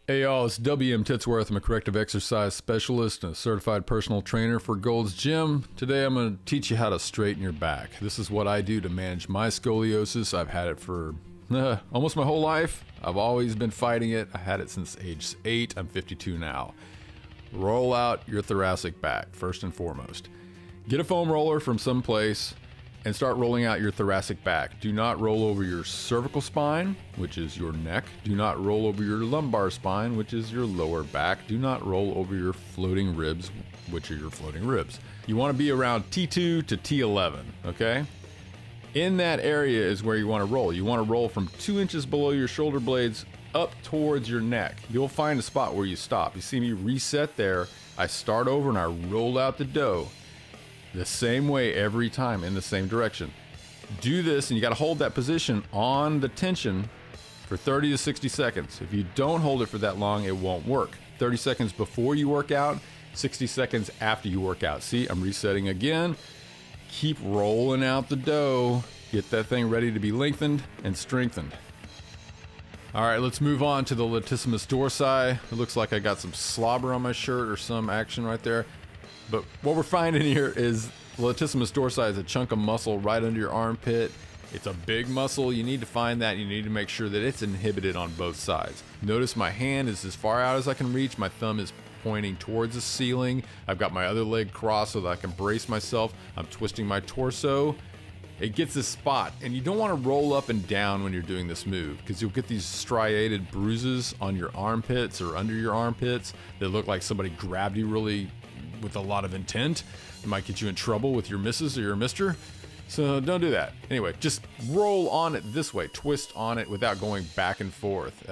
Hey y'all, it's WM Titsworth. I'm a corrective exercise specialist and a certified personal trainer for Gold's Gym. Today I'm going to teach you how to straighten your back. This is what I do to manage my scoliosis. I've had it for almost my whole life. I've always been fighting it. I had it since age 8. I'm 52 now. Roll out your thoracic back, first and foremost. Get a foam roller from someplace and start rolling out your thoracic back. Do not roll over your cervical spine, which is your neck. Do not roll over your lumbar spine, which is your lower back. Do not roll over your floating ribs, which are your floating ribs. You want to be around T2 to T11, okay? In that area is where you want to roll. You want to roll from 2 inches below your shoulder blades up towards your neck. You'll find a spot where you stop. You see me reset there. I start over and I roll out the dough. The same way every time in the same direction. Do this and you got to hold that position on the tension for 30 to 60 seconds. If you don't hold it for that long, it won't work. 30 seconds before you work out, 60 seconds after you work out. See, I'm resetting again. Keep rolling out the dough. Get that thing ready to be lengthened and strengthened. All right, let's move on to the latissimus dorsi. It looks like I got some slobber on my shirt or some action right there. But what we're finding here is latissimus dorsi is a chunk of muscle right under your armpit. It's a big muscle. You need to find that. You need to make sure that it's inhibited on both sides. Notice my hand is as far out as I can reach. My thumb is pointing towards the ceiling. I've got my other leg crossed so that I can brace myself. I'm twisting my torso. It gets this spot, and you don't want to roll up and down when you're doing this move because you'll get these striated bruises on your armpits or under your armpits that look like somebody grabbed you really with a lot of intent. It might get you in trouble with your missus or your mister. So don't do that. Anyway, just roll on it this way. Twist on it without going back and forth.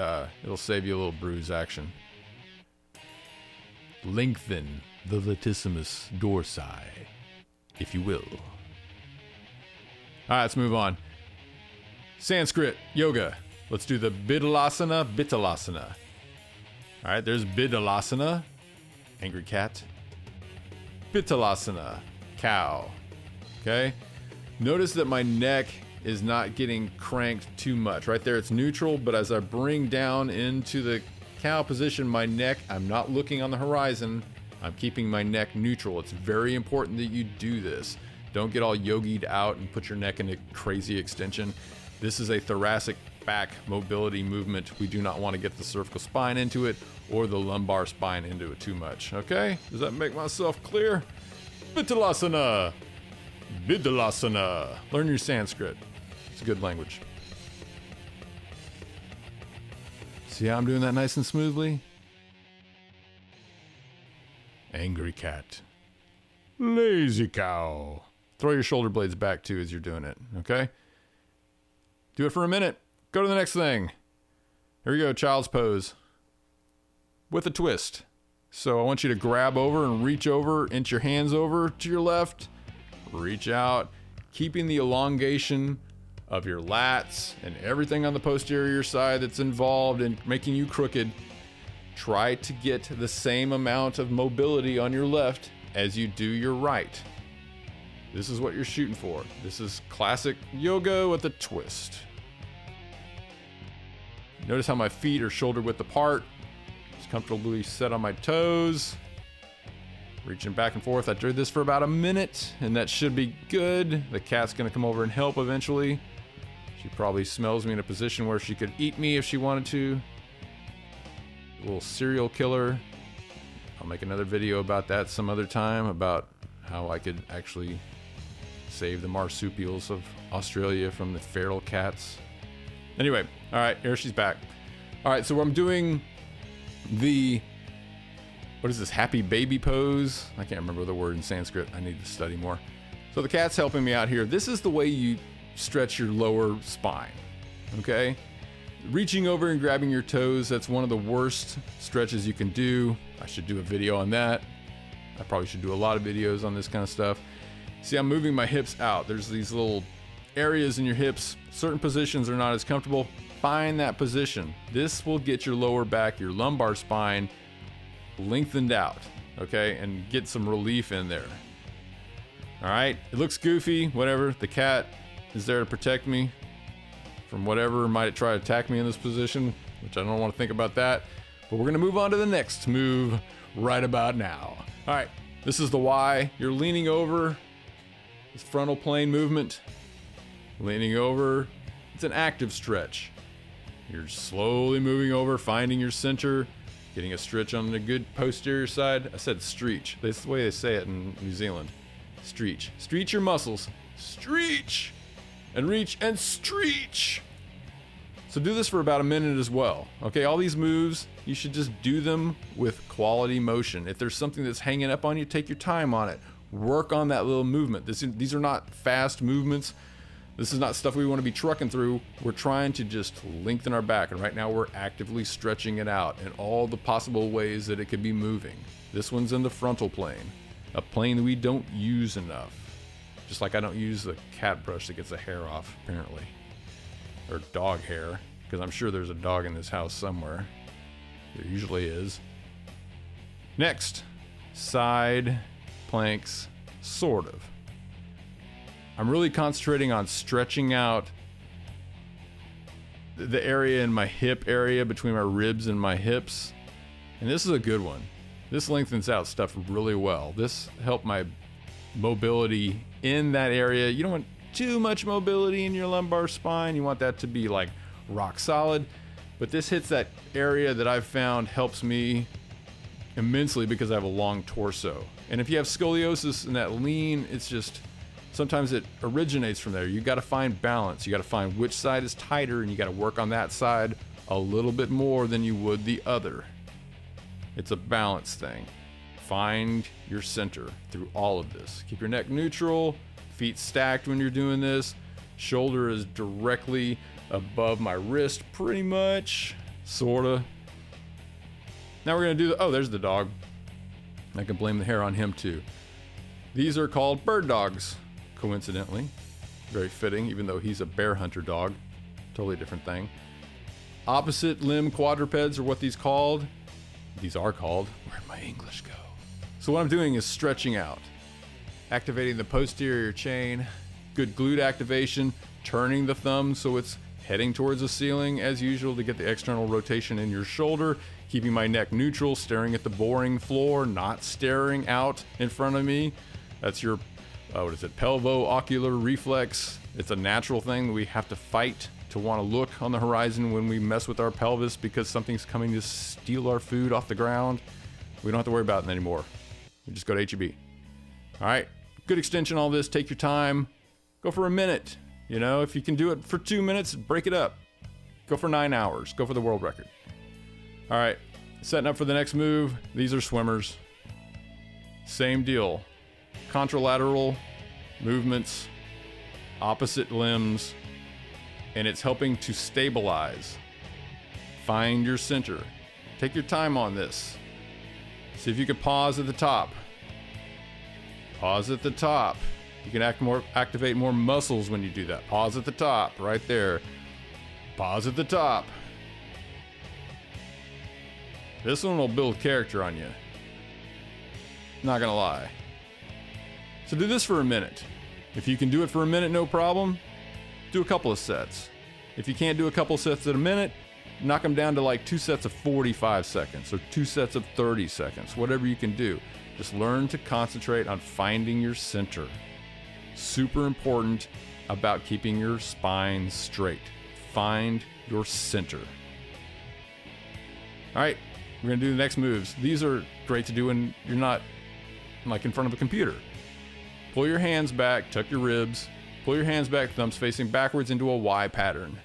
It'll save you a little bruise action. Lengthen the latissimus dorsi, if you will. All right, let's move on. Sanskrit yoga. Let's do the Bidalasana, Bitalasana. All right, there's Bidalasana, angry cat. Bitalasana, cow. Okay? Notice that my neck is not getting cranked too much. Right there, it's neutral, but as I bring down into the cow position, my neck, I'm not looking on the horizon. I'm keeping my neck neutral. It's very important that you do this. Don't get all yogied out and put your neck into crazy extension. This is a thoracic back mobility movement. We do not want to get the cervical spine into it or the lumbar spine into it too much. Okay? Does that make myself clear? Bitalasana. Bidalasana. Learn your Sanskrit. It's a good language. See how I'm doing that nice and smoothly? Angry cat. Lazy cow. Throw your shoulder blades back too as you're doing it, okay? Do it for a minute. Go to the next thing. Here we go, child's pose. With a twist. So I want you to grab over and reach over, inch your hands over to your left. Reach out, keeping the elongation of your lats and everything on the posterior side that's involved in making you crooked. Try to get the same amount of mobility on your left as you do your right. This is what you're shooting for. This is classic yoga with a twist. Notice how my feet are shoulder width apart. Just comfortably set on my toes. Reaching back and forth. I did this for about a minute, and that should be good. The cat's gonna come over and help eventually. She probably smells me in a position where she could eat me if she wanted to. A little serial killer. I'll make another video about that some other time, about how I could actually save the marsupials of Australia from the feral cats. Anyway, all right, here she's back. All right, so I'm doing the, what is this, happy baby pose? I can't remember the word in Sanskrit. I need to study more. So the cat's helping me out here. This is the way you stretch your lower spine, okay? Reaching over and grabbing your toes, that's one of the worst stretches you can do. I should do a video on that. I probably should do a lot of videos on this kind of stuff. See, I'm moving my hips out. There's these little areas in your hips. Certain positions are not as comfortable. Find that position. This will get your lower back, your lumbar spine lengthened out, okay? And get some relief in there. All right, it looks goofy, whatever. The cat is there to protect me from whatever might try to attack me in this position, which I don't want to think about that. But we're gonna move on to the next move right about now. All right, this is the Y. You're leaning over, this frontal plane movement. Leaning over, it's an active stretch. You're slowly moving over, finding your center, getting a stretch on the good posterior side. I said stretch. That's the way they say it in New Zealand. Stretch. Stretch your muscles. Stretch! And reach and stretch! So do this for about a minute as well. Okay, all these moves, you should just do them with quality motion. If there's something that's hanging up on you, take your time on it. Work on that little movement. These are not fast movements. This is not stuff we want to be trucking through. We're trying to just lengthen our back, and right now we're actively stretching it out in all the possible ways that it could be moving. This one's in the frontal plane, a plane that we don't use enough. Just like I don't use the cat brush that gets the hair off, apparently. Or dog hair, because I'm sure there's a dog in this house somewhere. There usually is. Next, side planks, sort of. I'm really concentrating on stretching out the area in my hip area between my ribs and my hips. And this is a good one. This lengthens out stuff really well. This helped my mobility in that area. You don't want too much mobility in your lumbar spine. You want that to be like rock solid. But this hits that area that I've found helps me immensely because I have a long torso. And if you have scoliosis and that lean, it's just, sometimes it originates from there. You got to find balance. You got to find which side is tighter, and you got to work on that side a little bit more than you would the other. It's a balance thing. Find your center through all of this. Keep your neck neutral, feet stacked when you're doing this. Shoulder is directly above my wrist, pretty much, sorta. Now we're gonna do oh, there's the dog. I can blame the hair on him too. These are called bird dogs, coincidentally. Very fitting, even though he's a bear hunter dog. Totally different thing. Opposite limb quadrupeds are what these are called. Where'd my English go? So what I'm doing is stretching out, activating the posterior chain, good glute activation, turning the thumb so it's heading towards the ceiling as usual to get the external rotation in your shoulder, keeping my neck neutral, staring at the boring floor, not staring out in front of me. That's your, pelvo-ocular reflex. It's a natural thing that we have to fight to want to look on the horizon when we mess with our pelvis because something's coming to steal our food off the ground. We don't have to worry about it anymore. We just go to HEB. All right, good extension, all this. Take your time. Go for a minute. You know, if you can do it for 2 minutes, break it up. Go for 9 hours. Go for the world record. All right, setting up for the next move. These are swimmers. Same deal. Contralateral movements, opposite limbs, and it's helping to stabilize. Find your center. Take your time on this. See if you can pause at the top. Pause at the top. You can activate more muscles when you do that. Pause at the top, right there. Pause at the top. This one will build character on you. Not gonna lie. So do this for a minute. If you can do it for a minute, no problem. Do a couple of sets. If you can't do a couple sets at a minute, knock them down to like 2 sets of 45 seconds or 2 sets of 30 seconds, whatever you can do. Just learn to concentrate on finding your center. Super important about keeping your spine straight. Find your center. All right, we're gonna do the next moves. These are great to do when you're not like in front of a computer. Pull your hands back, tuck your ribs, pull your hands back, thumbs facing backwards into a Y pattern.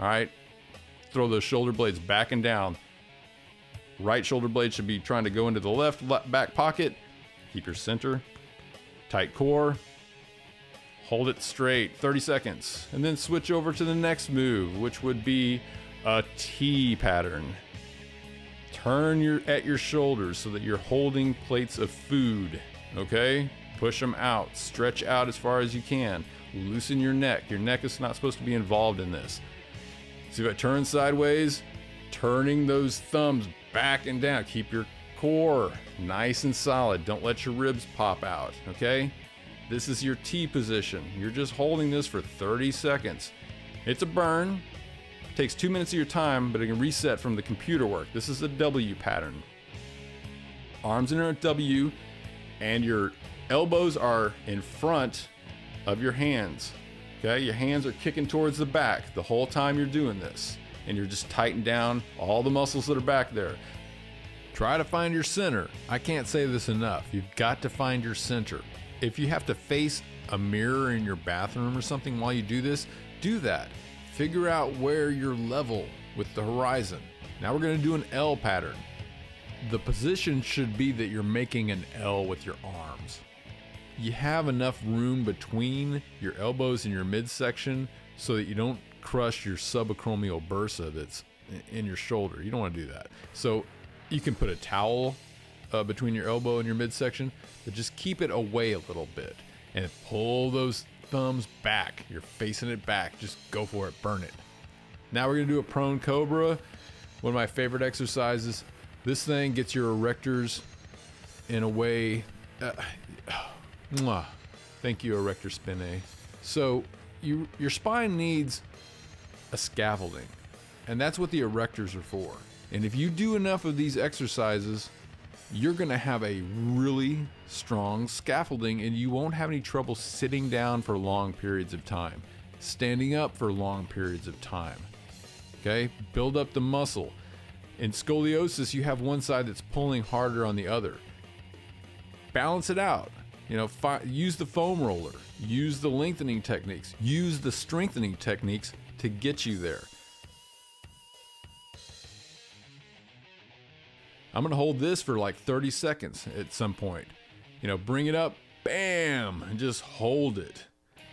All right, throw those shoulder blades back and down. Right shoulder blade should be trying to go into the left back pocket. Keep your center, tight core. Hold it straight, 30 seconds, and then switch over to the next move, which would be a T pattern. Turn at your shoulders so that you're holding plates of food, okay? Push them out, stretch out as far as you can. Loosen your neck. Your neck is not supposed to be involved in this. See if I turn sideways, turning those thumbs back and down. Keep your core nice and solid. Don't let your ribs pop out, okay? This is your T position. You're just holding this for 30 seconds. It's a burn. Takes 2 minutes of your time, but it can reset from the computer work. This is a W pattern. Arms in a W, and your elbows are in front of your hands. Okay, your hands are kicking towards the back the whole time you're doing this, and you're just tightening down all the muscles that are back there. Try to find your center. I can't say this enough. You've got to find your center. If you have to face a mirror in your bathroom or something while you do this, do that. Figure out where you're level with the horizon. Now we're going to do an L pattern. The position should be that you're making an L with your arms. You have enough room between your elbows and your midsection so that you don't crush your subacromial bursa that's in your shoulder. You don't want to do that. So you can put a towel between your elbow and your midsection, but just keep it away a little bit and pull those thumbs back. You're facing it back. Just go for it. Burn it. Now we're going to do a prone cobra. One of my favorite exercises. This thing gets your erectors in a way. Thank you, erector spinae. So your spine needs a scaffolding, and that's what the erectors are for. And if you do enough of these exercises, you're going to have a really strong scaffolding, and you won't have any trouble sitting down for long periods of time, standing up for long periods of time. Okay? Build up the muscle. In scoliosis, you have one side that's pulling harder on the other. Balance it out. Use the foam roller. Use the lengthening techniques. Use the strengthening techniques to get you there. I'm going to hold this for like 30 seconds at some point. Bring it up, bam, and just hold it.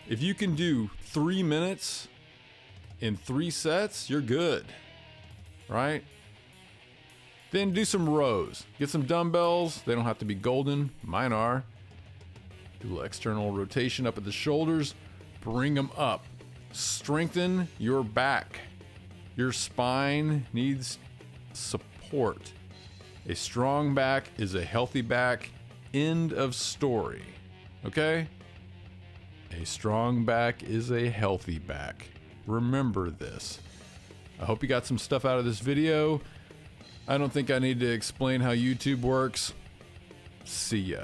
If you can do 3 minutes in 3 sets, you're good, right? Then do some rows. Get some dumbbells. They don't have to be golden. Mine are. Do a little external rotation up at the shoulders. Bring them up. Strengthen your back. Your spine needs support. A strong back is a healthy back. End of story. Okay? A strong back is a healthy back. Remember this. I hope you got some stuff out of this video. I don't think I need to explain how YouTube works. See ya.